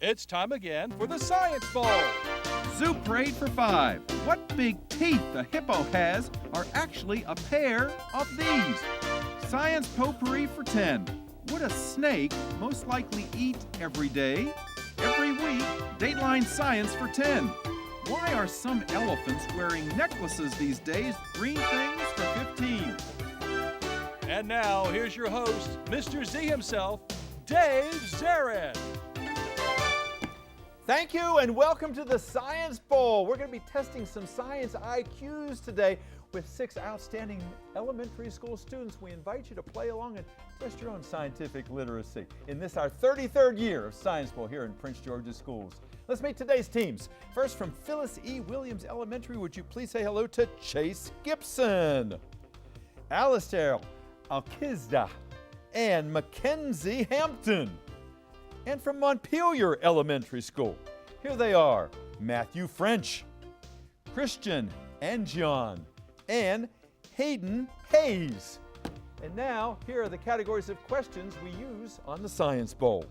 It's time again for the Science Bowl. Zoo parade for 5. What big teeth a hippo has are actually a pair of these. Science potpourri for 10. Would a snake most likely eat every day? Every week, Dateline Science for 10. Why are some elephants wearing necklaces these days? Green things for 15. And now, here's your host, Mr. Z himself, Dave Zarin. Thank you and welcome to the Science Bowl. We're going to be testing some science IQs today with 6 outstanding elementary school students. We invite you to play along and test your own scientific literacy in this, our 33rd year of Science Bowl here in Prince George's schools. Let's meet today's teams. First, from Phyllis E. Williams Elementary, would you please say hello to Chase Gibson, Alistair Alkizda, and Mackenzie Hampton. And from Montpelier Elementary School, here they are, Matthew French, Christian Angion, and Hayden Hayes. And now, here are the categories of questions we use on the Science Bowl.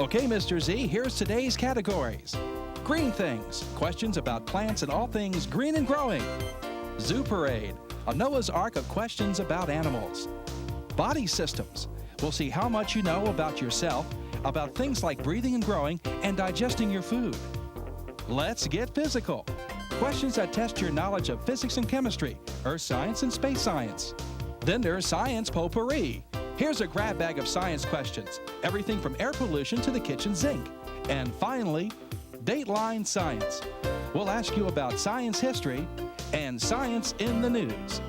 Okay, Mr. Z, here's today's categories. Green things, questions about plants and all things green and growing. Zoo parade, a Noah's Ark of questions about animals. Body systems, we'll see how much you know about yourself, about things like breathing and growing and digesting your food. Let's get physical. Questions that test your knowledge of physics and chemistry, earth science and space science. Then there's science potpourri. Here's a grab bag of science questions, everything from air pollution to the kitchen sink. And finally, Dateline Science. We'll ask you about science history and science in the news.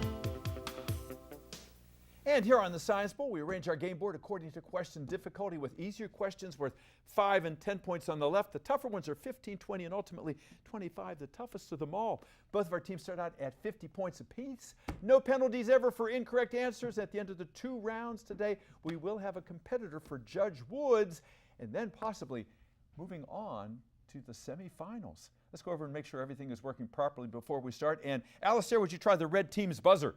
And here on the Science Bowl, we arrange our game board according to question difficulty, with easier questions worth 5 and 10 points on the left. The tougher ones are 15, 20, and ultimately 25, the toughest of them all. Both of our teams start out at 50 points apiece. No penalties ever for incorrect answers. At the end of the 2 rounds today, we will have a competitor for Judge Woods, and then possibly moving on to the semifinals. Let's go over and make sure everything is working properly before we start. And Alistair, would you try the red team's buzzer?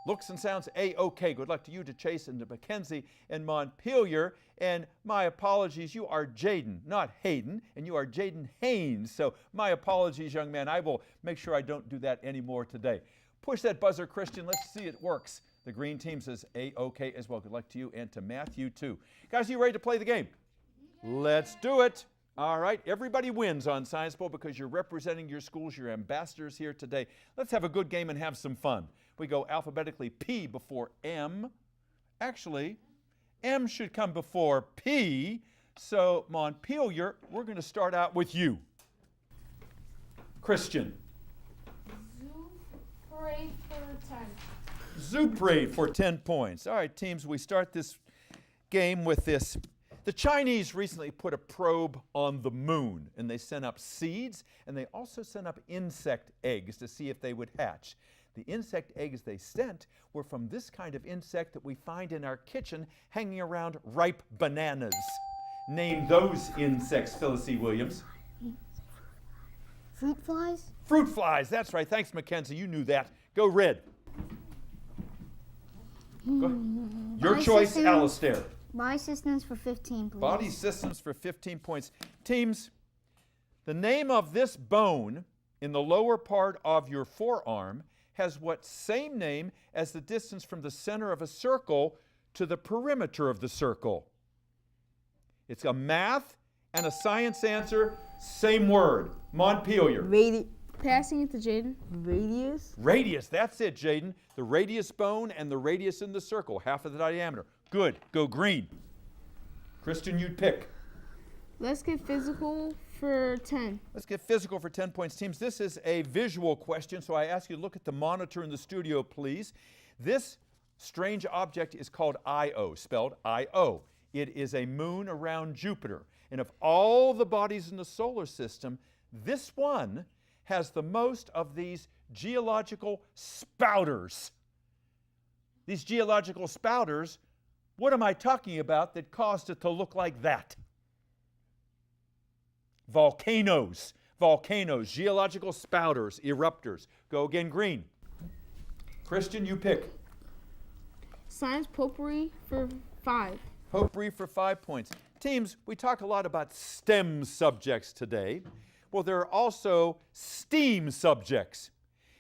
Looks and sounds A-OK. Good luck to you, to Chase and to Mackenzie and Montpelier. And my apologies, you are Jaden, not Hayden, and you are Jaden Haynes. So my apologies, young man. I will make sure I don't do that anymore today. Push that buzzer, Christian. Let's see it works. The green team says A-OK as well. Good luck to you and to Matthew, too. Guys, are you ready to play the game? Let's do it. All right, everybody wins on Science Bowl because you're representing your schools, your ambassadors here today. Let's have a good game and have some fun. We go alphabetically P before M. Actually, M should come before P. So, Montpelier, we're going to start out with you. Christian. Zoo parade for 10. Zoo parade for 10 points. All right, teams, we start this game with this. The Chinese recently put a probe on the moon, and they sent up seeds, and they also sent up insect eggs to see if they would hatch. The insect eggs they sent were from this kind of insect that we find in our kitchen hanging around ripe bananas. Name those insects, Phyllis E. Williams. Fruit flies? Fruit flies, that's right. Thanks, Mackenzie. You knew that. Go red. Go. Your choice, Alistair. Body systems for 15, please. Body systems for 15 points. Teams, the name of this bone in the lower part of your forearm has what same name as the distance from the center of a circle to the perimeter of the circle. It's a math and a science answer, same word. Montpelier. Passing it to Jaden. Radius? Radius, that's it, Jaden. The radius bone and the radius in the circle, half of the diameter. Good, go green. Christian, you'd pick. Let's get physical for 10. Let's get physical for 10 points. Teams, this is a visual question, so I ask you to look at the monitor in the studio, please. This strange object is called Io, spelled I-O. It is a moon around Jupiter. And of all the bodies in the solar system, this one has the most of these geological spouters. These geological spouters, what am I talking about that caused it to look like that? Volcanoes, geological spouters, eruptors. Go again, green. Christian, you pick. Science potpourri for 5. Potpourri for 5 points. Teams, we talk a lot about STEM subjects today. Well, there are also STEAM subjects.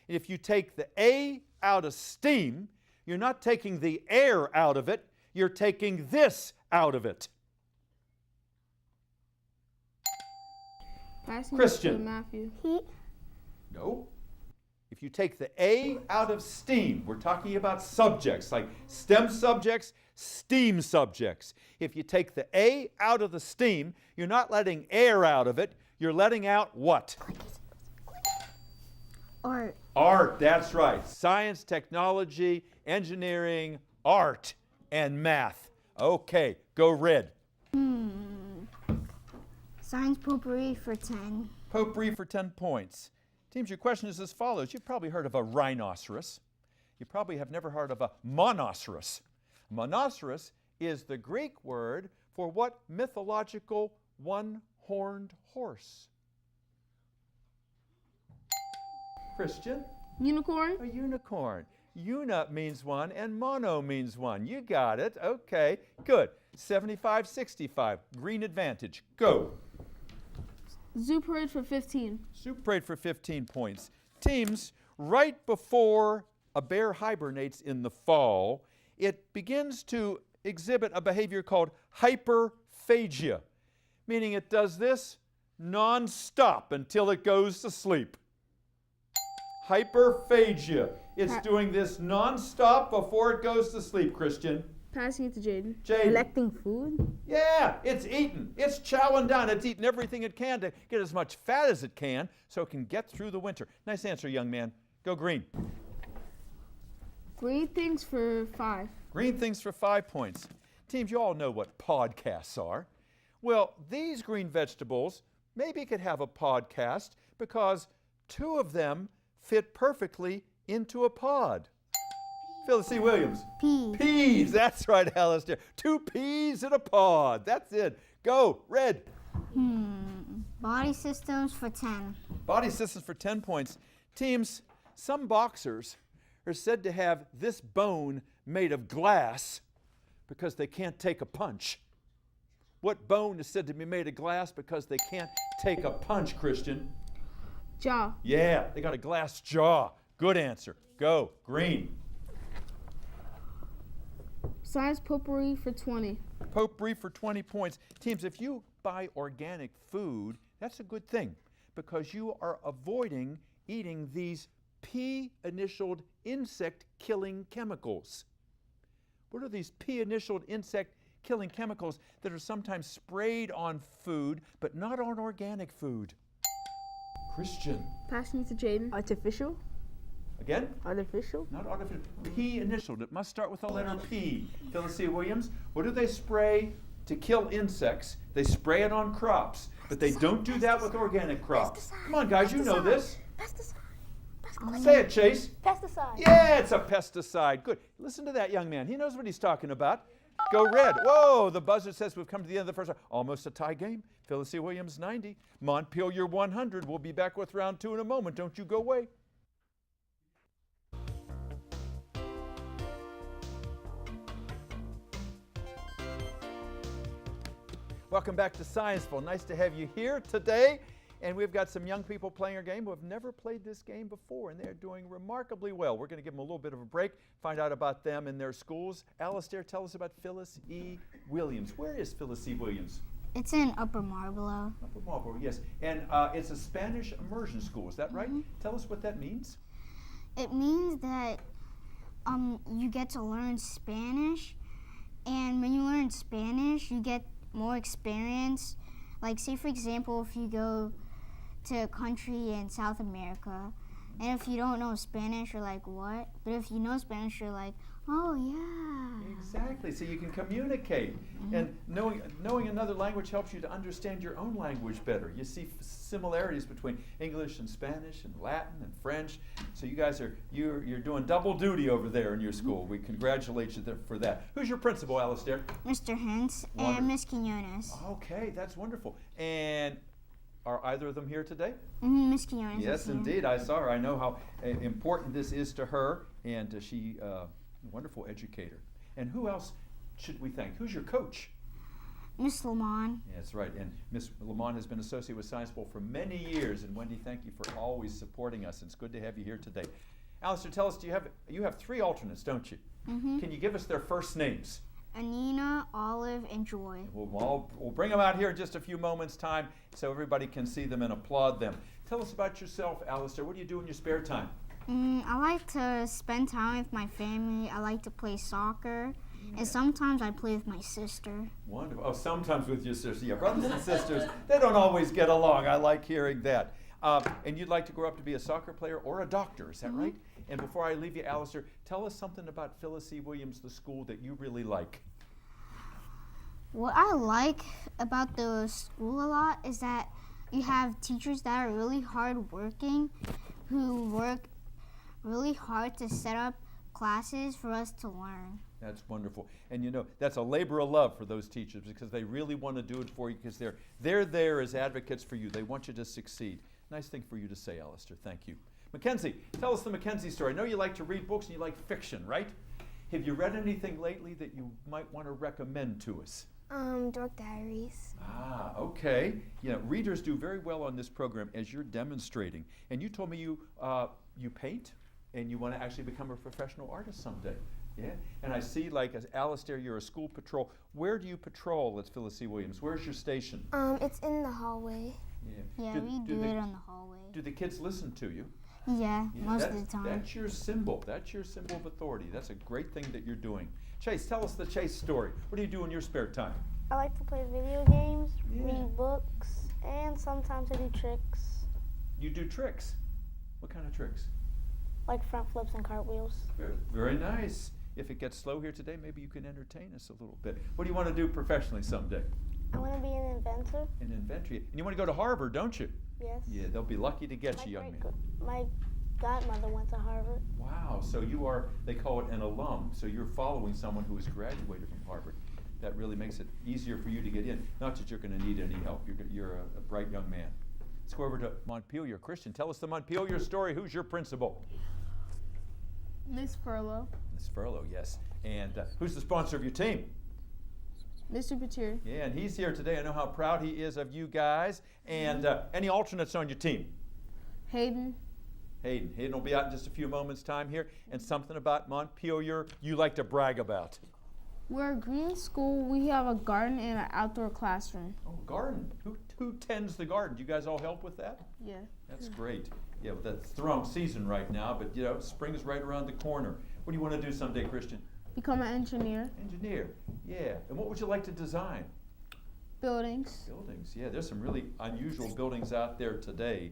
If you take the A out of STEAM, you're not taking the air out of it, you're taking this out of it. Passing Christian. to Matthew. Heat. No. If you take the A out of STEAM, we're talking about subjects like STEM subjects, STEAM subjects. If you take the A out of the STEAM, you're not letting air out of it, you're letting out what? Art. Art, that's right. Science, technology, engineering, art, and math. Okay, go red. Science potpourri for 10. Potpourri for 10 points. Teams, your question is as follows. You've probably heard of a rhinoceros. You probably have never heard of a monoceros. Monoceros is the Greek word for what mythological one-horned horse? Christian? Unicorn. A unicorn. Una means one and mono means one. You got it. Okay, good. 75-65. Green advantage. Go. Zoo parade for 15. Soup parade for 15 points. Teams, right before a bear hibernates in the fall, it begins to exhibit a behavior called hyperphagia, meaning it does this non-stop until it goes to sleep. Hyperphagia. It's doing this non-stop before it goes to sleep, Christian. Passing it to Jaden. Jaden. Collecting food? Yeah, it's eating. It's chowing down. It's eating everything it can to get as much fat as it can so it can get through the winter. Nice answer, young man. Go green. Green things for 5. Green things for 5 points. Teams, you all know what podcasts are. Well, these green vegetables maybe could have a podcast because 2 of them fit perfectly into a pod. Phyllis C. Williams. Peas. Peas, that's right, Alistair. 2 peas in a pod. That's it. Go, red. Body systems for 10. Body systems for 10 points. Teams, some boxers are said to have this bone made of glass because they can't take a punch. What bone is said to be made of glass because they can't take a punch, Christian? Jaw. Yeah, they got a glass jaw. Good answer. Go, green. Science potpourri for 20. Potpourri for 20 points. Teams, if you buy organic food, that's a good thing because you are avoiding eating these P-initialed insect-killing chemicals. What are these P-initialed insect-killing chemicals that are sometimes sprayed on food but not on organic food? Christian. Passing it to Jaden. Artificial? Again? Artificial? Not artificial. P-initialed. It must start with the letter P. Phyllis C. Williams, what do they spray to kill insects? They spray it on crops, but they don't do that with organic crops. Come on, guys, you know this. Pesticide. Say it, Chase. Pesticide. Yeah, it's a pesticide. Good. Listen to that young man. He knows what he's talking about. Go red. Whoa, the buzzer says we've come to the end of the first round. Almost a tie game. Phyllis C. Williams, 90. Montpelier, 100. We'll be back with round 2 in a moment. Don't you go away. Welcome back to Scienceville. Nice to have you here today. And we've got some young people playing our game who have never played this game before, and they're doing remarkably well. We're going to give them a little bit of a break, find out about them and their schools. Alistair, tell us about Phyllis E. Williams. Where is Phyllis E. Williams? It's in Upper Marlboro. Upper Marlboro, yes. And it's a Spanish immersion school, is that right? Tell us what that means. It means that you get to learn Spanish, and when you learn Spanish, you get more experience. Like, say for example, if you go to a country in South America, and if you don't know Spanish, you're like, what? But if you know Spanish, you're like, oh yeah. Exactly, so you can communicate. And knowing another language helps you to understand your own language better. You see similarities between English and Spanish and Latin and French. So you guys you're doing double duty over there in your school. We congratulate you for that. Who's your principal, Alistair? Mr. Hintz and Miss Quinones. Okay, that's wonderful. And are either of them here today? Miss Quinones. Yes, is here. indeed. I saw her. I know how important this is to her, and she a wonderful educator. And who else should we thank? Who's your coach? Miss Lamont. Yeah, that's right. And Miss Lamont has been associated with Science Bowl for many years. And Wendy, thank you for always supporting us. It's good to have you here today. Alistair, tell us, you have 3 alternates, don't you? Mm-hmm. Can you give us their first names? Anina, Olive, and Joy. We'll bring them out here in just a few moments' time so everybody can see them and applaud them. Tell us about yourself, Alistair. What do you do in your spare time? I like to spend time with my family. I like to play soccer. And sometimes I play with my sister. Wonderful. Oh, sometimes with your sister. Yeah, brothers and sisters, they don't always get along. I like hearing that. And you'd like to grow up to be a soccer player or a doctor, is that right? And before I leave you, Alistair, tell us something about Phyllis C. Williams, the school that you really like. What I like about the school a lot is that you have teachers that are really hardworking, who work really hard to set up classes for us to learn. That's wonderful. And you know, that's a labor of love for those teachers because they really want to do it for you because they're there as advocates for you. They want you to succeed. Nice thing for you to say, Alistair. Thank you. Mackenzie, tell us the Mackenzie story. I know you like to read books and you like fiction, right? Have you read anything lately that you might want to recommend to us? Dark Diaries. Ah, okay. You know, readers do very well on this program as you're demonstrating. And you told me you paint and you want to actually become a professional artist someday. Yeah, and I see, like, as Alistair, you're a school patrol. Where do you patrol at Phyllis C. Williams? Where's your station? It's in the hallway. Yeah, Yeah, we do it on the hallway. Do the kids listen to you? Yeah, most of the time. That's your symbol. That's your symbol of authority. That's a great thing that you're doing. Chase, tell us the Chase story. What do you do in your spare time? I like to play video games, Yeah. read books, and sometimes I do tricks, You do tricks. What kind of tricks? like front flips and cartwheels. Very, very nice. If it gets slow here today, maybe you can entertain us a little bit. What do you want to do professionally someday? I want to be an inventor. An inventor. And you want to go to Harvard, don't you? Yes. Yeah, they'll be lucky to get you, young man. My godmother went to Harvard. Wow, so you are, they call it an alum, so you're following someone who has graduated from Harvard. That really makes it easier for you to get in. Not that you're going to need any help, you're a bright young man. Let's go over to Montpelier. Christian, tell us the Montpelier story. Who's your principal? Miss Furlow. Miss Furlow, yes. And who's the sponsor of your team? Mr. Patir. Yeah, and he's here today. I know how proud he is of you guys. And any alternates on your team? Hayden. Hayden will be out in just a few moments' time here. And something about Montpelier you like to brag about. We're a green school. We have a garden and an outdoor classroom. Oh, garden. Who tends the garden? Do you guys all help with that? Yeah. That's great. Yeah, well, that's the wrong season right now, but you know, spring is right around the corner. What do you want to do someday, Christian? Become an engineer. Engineer. Yeah. And what would you like to design? Buildings. Buildings. Yeah, there's some really unusual buildings out there today.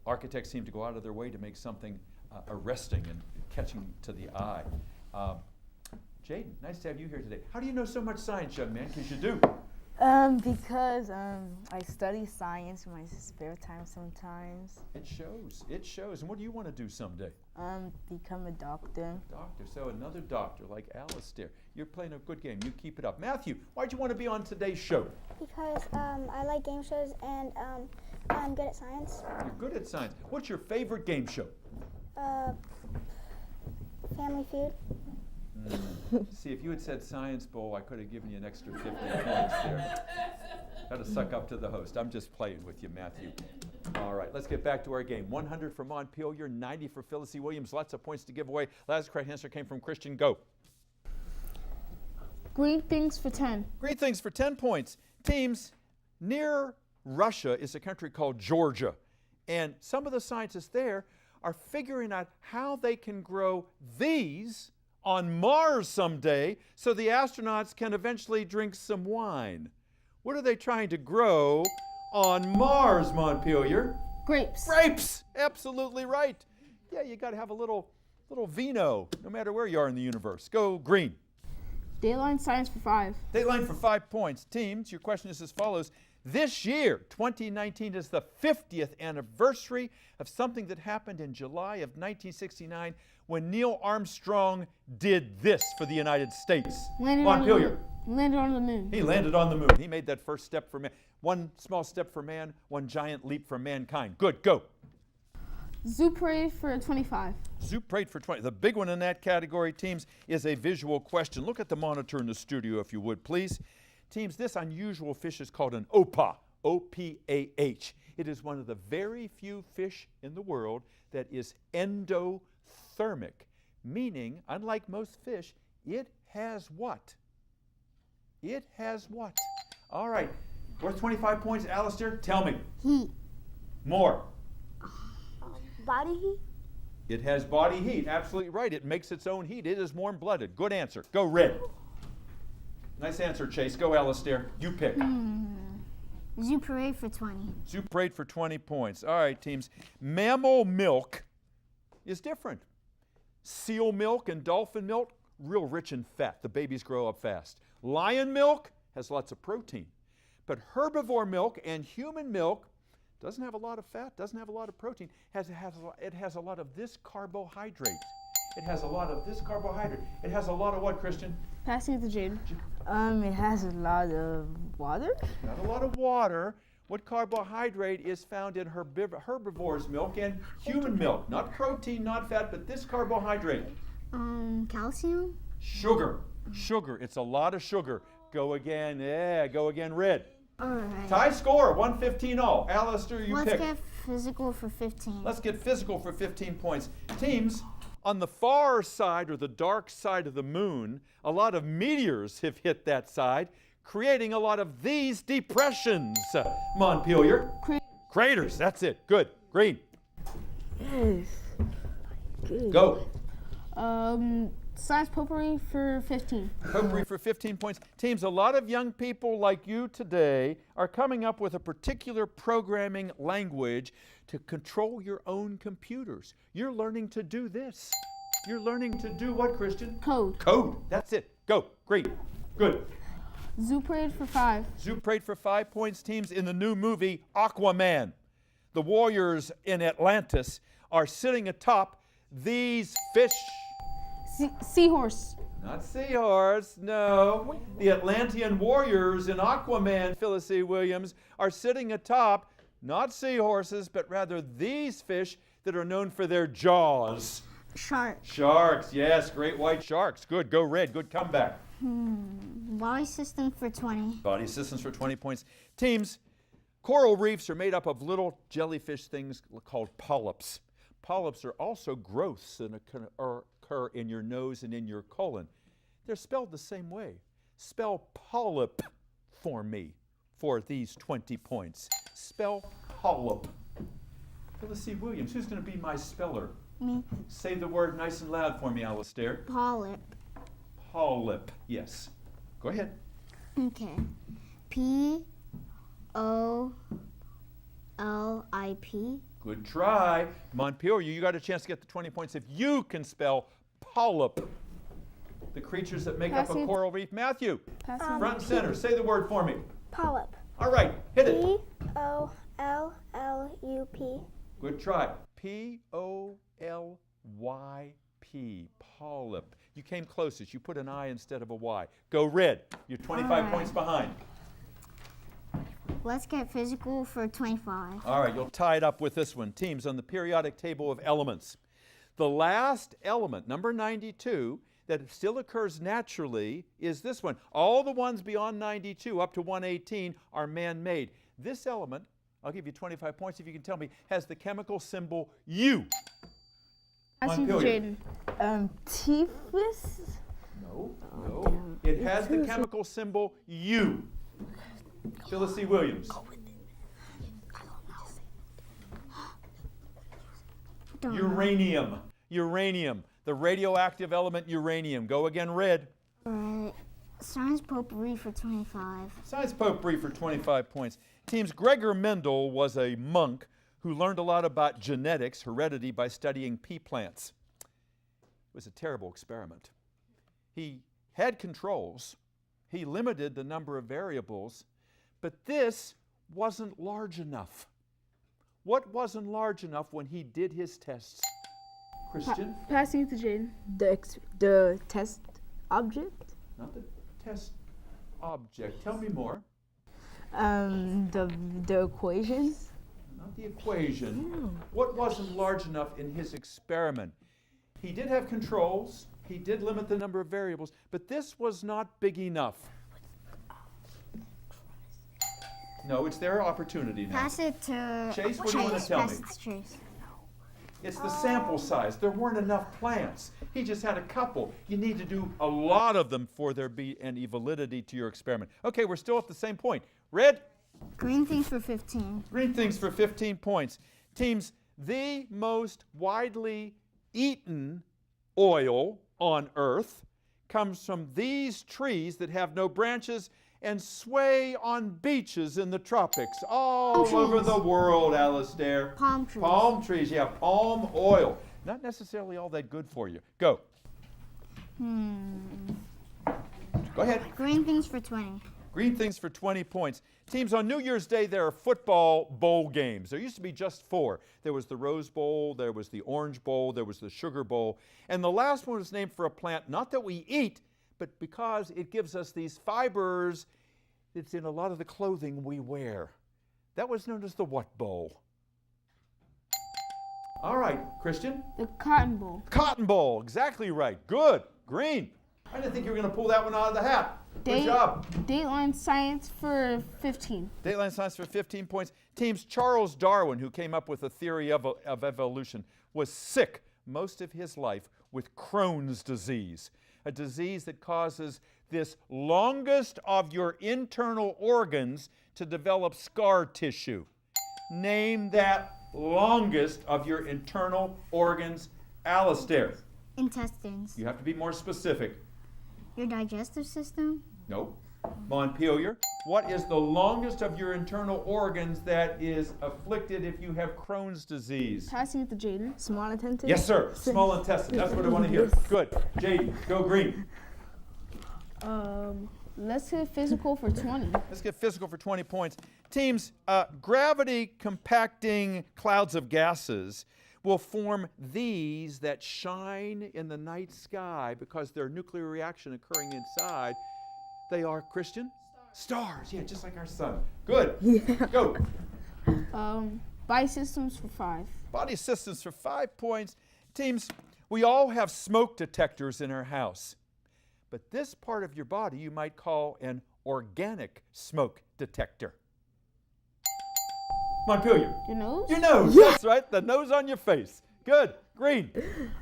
Architects seem to go out of their way to make something arresting and catching to the eye. Jaden, nice to have you here today. How do you know so much science, young man? Because you do. Because I study science in my spare time sometimes. It shows. It shows. And what do you want to do someday? Become a doctor. Doctor. So another doctor like Alistair. You're playing a good game. You keep it up. Matthew, why'd you want to be on today's show? Because I like game shows and I'm good at science. You're good at science. What's your favorite game show? Family Feud. See, if you had said Science Bowl, I could have given you an extra 50 points there. Got to suck up to the host. I'm just playing with you, Matthew. All right, let's get back to our game. 100 for Montpelier, 90 for Phyllis C. Williams. Lots of points to give away. Last correct answer came from Christian. Go. Green things for 10. Great things for 10 points. Teams, near Russia is a country called Georgia. And some of the scientists there are figuring out how they can grow these on Mars someday so the astronauts can eventually drink some wine. What are they trying to grow on Mars, Montpelier? Grapes. Grapes! Absolutely right. Yeah, you got to have a little vino, no matter where you are in the universe. Go green. Dayline science for 5. Dateline for 5 points. Teams, your question is as follows. This year, 2019, is the 50th anniversary of something that happened in July of 1969 when Neil Armstrong did this for the United States. Montpelier. Landed on the moon. He landed on the moon. He made that first step for man. One small step for man, one giant leap for mankind. Good, go. Zoo parade for 25. Zoo parade for 20. The big one in that category, teams, is a visual question. Look at the monitor in the studio, if you would, please. Teams, this unusual fish is called an opah, O-P-A-H. It is one of the very few fish in the world that is endothermic, meaning, unlike most fish, it has what? It has what? All right, worth 25 points, Alistair? Tell me. Heat. More. Body heat? It has body heat, absolutely right. It makes its own heat. It is warm-blooded. Good answer. Go red. Nice answer, Chase. Go, Alistair. You pick. Zoo parade for 20. Zoo parade for 20 points. All right, teams. Mammal milk is different. Seal milk and dolphin milk, real rich in fat. The babies grow up fast. Lion milk has lots of protein. But herbivore milk and human milk doesn't have a lot of fat, doesn't have a lot of protein. It has a lot of this carbohydrate. It has a lot of this carbohydrate. It has a lot of what, Christian? Passing it to Jaden. It has a lot of water. Not a lot of water. What carbohydrate is found in herbivores' milk and human milk? Not protein, not fat, but this carbohydrate. Calcium? Sugar. Sugar. It's a lot of sugar. Go again. Yeah, go again, red. All right. Tie score, 115 all. Alistair, you Let's pick. get physical for 15. Let's get physical for 15 points. Teams, on the far side or the dark side of the moon, a lot of meteors have hit that side, creating a lot of these depressions. Montpelier. Craters, that's it. Good. Green. Yes. Good. Go. Science potpourri for 15. Potpourri for 15 points. Teams, a lot of young people like you today are coming up with a particular programming language to control your own computers. You're learning to do this. You're learning to do what, Christian? Code. Code. That's it. Go. Green. Good. Zoo parade for 5. Zoo parade for 5 points. Teams, in the new movie Aquaman, the warriors in Atlantis are sitting atop these fish. Seahorse. Not seahorse, no. The Atlantean warriors in Aquaman, Phyllis C. Williams, are sitting atop not seahorses, but rather these fish that are known for their jaws. Shark. Sharks, yes, great white sharks. Good, go red, good comeback. Body system for 20. Body systems for 20 points. Teams, coral reefs are made up of little jellyfish things called polyps. Polyps are also growths that occur in your nose and in your colon. They're spelled the same way. Spell polyp for me for these 20 points. Spell polyp. Phyllis C. Williams, who's going to be my speller? Me. Say the word nice and loud for me, Alistair. Polyp. Polyp, yes. Go ahead. Okay. P-O-L-I-P. Good try. Montpelier, you got a chance to get the 20 points if you can spell polyp. The creatures that make up a Passing. coral reef. Matthew, Passing. front and center. Say the word for me. Polyp. All right, hit it. P-O-L-L-U-P. Good try. P-O-L-Y-P. Polyp. You came closest. You put an I instead of a Y. Go red. You're 25 points behind. Let's get physical for 25. All right, you'll tie it up with this one. Teams, on the periodic table of elements. The last element, number 92, that still occurs naturally is this one. All the ones beyond 92 up to 118 are man-made. This element, I'll give you 25 points if you can tell me, has the chemical symbol U. Passing to Montpelier. Jaden. Typhus? No. It has the chemical symbol U. Phyllis C. Williams. Uranium. Uranium. The radioactive element uranium. Go again, red. All right. Science potpourri for 25. Science potpourri for 25 points. Teams, Gregor Mendel was a monk who learned a lot about genetics, heredity, by studying pea plants. It was a terrible experiment. He had controls. He limited the number of variables, but this wasn't large enough. What wasn't large enough when he did his tests? Christian? Passing it to Jaden. The test object? Not the test object. Tell me more. The equations? not the equation. What wasn't large enough in his experiment? He did have controls. He did limit the number of variables, but this was not big enough. No, it's their opportunity now. Pass it to Chase, what do you want to tell me? Pass it to Chase. It's the sample size. There weren't enough plants. He just had a couple. You need to do a lot of them for there be any validity to your experiment. Okay, we're still at the same point. Red? Green things for 15. Green things for 15 points. Teams, the most widely eaten oil on Earth comes from these trees that have no branches and sway on beaches in the tropics all over the world, Alistair. Palm trees. Palm trees, yeah, palm oil. Not necessarily all that good for you. Go. Go ahead. Green things for 20. Green things for 20 points. Teams, on New Year's Day, there are football bowl games. There used to be just 4. There was the Rose Bowl, there was the Orange Bowl, there was the Sugar Bowl, and the last one was named for a plant, not that we eat, but because it gives us these fibers that's in a lot of the clothing we wear. That was known as the what bowl? All right, Christian. The Cotton Bowl. Cotton Bowl, exactly right. Good. Green. I didn't think you were going to pull that one out of the hat. Good job. Dateline Science for 15. Dateline Science for 15 points. Teams, Charles Darwin, who came up with the theory of evolution, was sick most of his life with Crohn's disease, a disease that causes this longest of your internal organs to develop scar tissue. Name that longest of your internal organs, Alistair. Intestines. You have to be more specific. Your digestive system. Nope. Montpelier, what is the longest of your internal organs that is afflicted if you have Crohn's disease? Passing it to Jaden. Small intestine? Yes, sir. Small intestine. That's what I want to hear. Good. Jaden, go green. Let's hit physical for 20. Let's get physical for 20 points. Teams, gravity compacting clouds of gases will form these that shine in the night sky because their nuclear reaction occurring inside. They are, Christian? Stars. Yeah, just like our sun. Good. Yeah. Go. Body systems for 5. Body systems for 5 points. Teams, we all have smoke detectors in our house. But this part of your body you might call an organic smoke detector. Montpelier. Your nose? Your nose. Yeah. That's right. The nose on your face. Good. Green.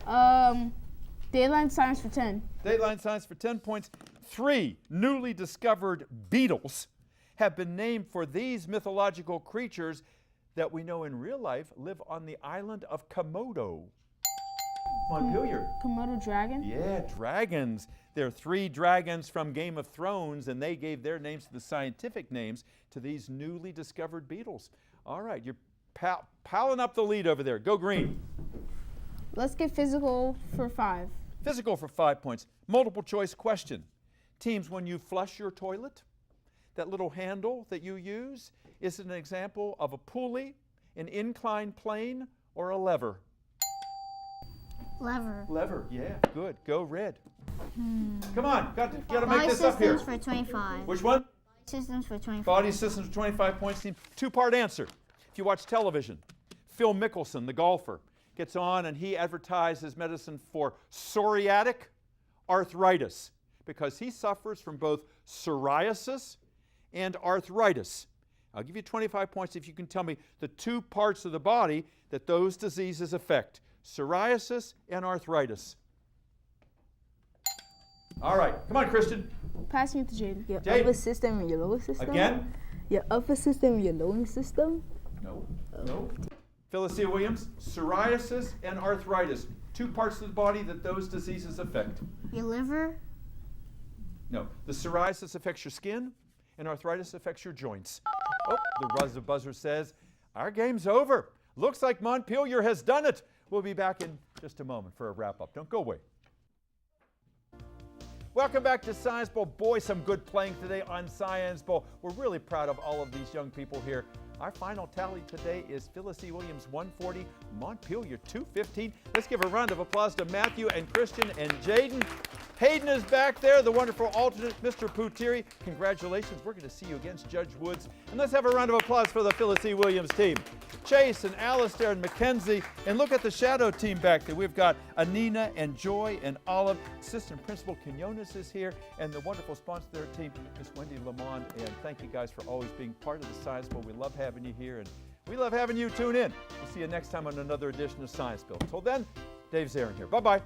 Dateline Science for 10. Dateline Science for 10 points. 3 newly discovered beetles have been named for these mythological creatures that we know in real life live on the island of Komodo. Montpelier. Komodo dragon? Yeah, dragons. There are 3 dragons from Game of Thrones, and they gave their names to the scientific names to these newly discovered beetles. All right, you're piling up the lead over there. Go green. Let's get physical for 5. Physical for 5 points. Multiple choice question. Teams, when you flush your toilet, that little handle that you use, is it an example of a pulley, an inclined plane, or a lever? Lever. Lever, yeah, good. Go red. Come on, got to make Body this up here. systems for 25. Which one? Systems for 25. Body systems for 25 points. Team. 2-part answer. If you watch television, Phil Mickelson, the golfer, gets on and he advertises medicine for psoriatic arthritis because he suffers from both psoriasis and arthritis. I'll give you 25 points if you can tell me the 2 parts of the body that those diseases affect. Psoriasis and arthritis. All right, come on, Christian. Passing it to Jaden. Your Jaden. upper system and your lower system? Again? Your upper system and your lower system? No. No. Phyllis Williams, psoriasis and arthritis. 2 parts of the body that those diseases affect. Your liver. No. The psoriasis affects your skin and arthritis affects your joints. Oh, the buzzer says, our game's over. Looks like Montpelier has done it. We'll be back in just a moment for a wrap-up. Don't go away. Welcome back to Science Bowl. Boy, some good playing today on Science Bowl. We're really proud of all of these young people here. Our final tally today is Phyllis E. Williams 140, Montpelier 215. Let's give a round of applause to Matthew and Christian and Jaden. Hayden is back there, the wonderful alternate, Mr. Putiri. Congratulations. We're going to see you against Judge Woods. And let's have a round of applause for the Phyllis E. Williams team. Chase and Alistair and Mackenzie. And look at the shadow team back there. We've got Anina and Joy and Olive. Assistant Principal Quinones is here. And the wonderful sponsor of their team, Miss Wendy Lamond. And thank you guys for always being part of the Science Bowl. We love having you here. And we love having you tune in. We'll see you next time on another edition of Science Bill. Until then, Dave Zarin here. Bye-bye.